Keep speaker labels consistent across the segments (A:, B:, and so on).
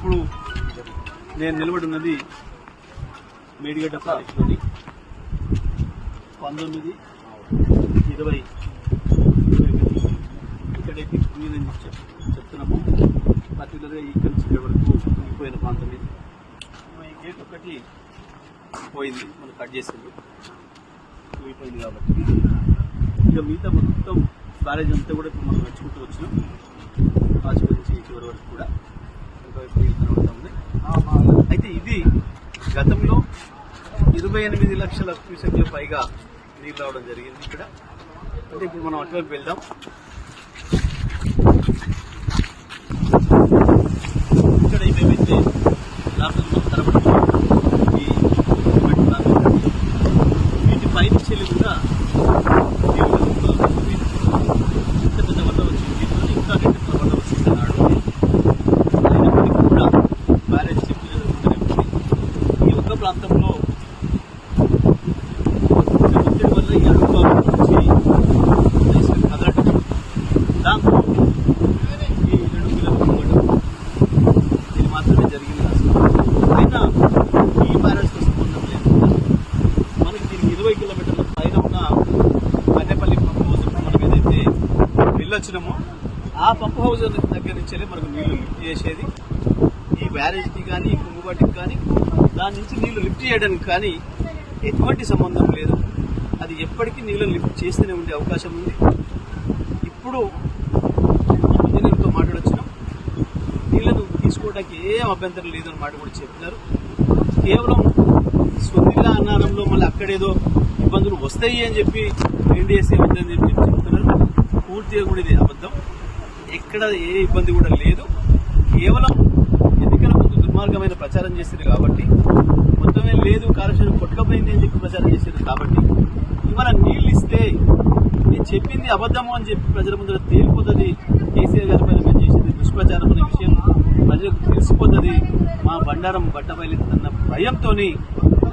A: ఇప్పుడు నేను నిలబడి ఉన్నది మేడిగడ్డ ప్రాజెక్టులోని 19-20 ఇక్కడైతే నేను చెప్తున్నాము. పర్టికులర్గా ఇక్కడి నుంచి ఇక్కడ వరకు ఉండిపోయిన ప్రాంతం ఇది. ఈ గేట్ ఒకటి పోయింది, మనం కట్ చేసింది, పోయిపోయింది కాబట్టి ఇక మిగతా మొత్తం బ్యారేజ్ అంతా కూడా ఇప్పుడు మనం నడుచుకుంటూ వచ్చినాం. ఆచిపల్లి నుంచి చివరి వరకు కూడా ఉంది. అయితే ఇది గతంలో 28 లక్షల క్యూసెక్ల పైగా నీళ్ళు రావడం జరిగింది ఇక్కడ. అంటే ఇప్పుడు మనం అటువైపు వెళ్దాం. ఇక్కడ ఏమేమైతే తరబడి వీటి పైనుంచి కూడా ఇంత పెద్ద వల్ల వచ్చింది, దీంట్లో ఇంకా 2 వల్ల వచ్చిందన్నాడు. అయినప్పటికీ కూడా బ్యారేజ్ చెప్పిన ఈ ఒక్క ప్రాంతంలో ఒత్తిడి వల్ల ఈ అడుగు కదలటం, దాంతో ఈ 2 కిలోమీటర్లు ఇది మాత్రమే జరిగింది. అయినా ఈ బ్యారేజ్తో సంబంధం లేదు. మనకి దీనికి 20 కిలోమీటర్ల పైన ఉన్న మన్నెపల్లి పంప్ హౌస్ మనం ఏదైతే వెళ్ళొచ్చినామో ఆ పంప్ హౌస్ దగ్గర నుంచే మనకు నీళ్లు లిఫ్ట్ చేసేది. ఈ బ్యారేజ్కి కానీ కుంగుబాటికి కానీ దాని నుంచి నీళ్లు లిఫ్ట్ చేయడానికి కానీ ఎటువంటి సంబంధం లేదు. అది ఎప్పటికీ నీళ్లను లిఫ్ట్ చేస్తూనే ఉండే అవకాశం ఉంది. ఇప్పుడు ఇంజనీర్తో మాట్లాడొచ్చినాం, నీళ్లను తీసుకోవడానికి ఏం అభ్యంతరం లేదని మాట కూడా చెప్పినారు. కేవలం స్వదిల్లా అన్నారంలో మళ్ళీ అక్కడేదో ఇబ్బందులు వస్తాయి అని చెప్పి ఎన్డీఎస్ఏ వద్దని చెప్పి చెప్తున్నారు. పూర్తిగా కూడా ఇది అబద్ధం. ఎక్కడ ఏ ఇబ్బంది కూడా లేదు. కేవలం ఎన్నికల ముందు దుర్మార్గమైన ప్రచారం చేసింది కాబట్టి, మొత్తమే లేదు కాలుష్యం కొట్టుకపోయింది అని చెప్పి ప్రచారం చేసింది కాబట్టి, ఇవాళ నీళ్లు ఇస్తే నేను చెప్పింది అబద్ధము అని చెప్పి ప్రజల ముందు తేలిపోతుంది. కేసీఆర్ గారి పైన మేము చేసింది దుష్ప్రచారం అనే విషయం ప్రజలకు తెలిసిపోతుంది. మా బండారం బట్టబయలుతున్న భయంతో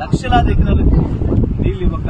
A: లక్షలాది ఎకరాలకు నీళ్లు ఇవ్వక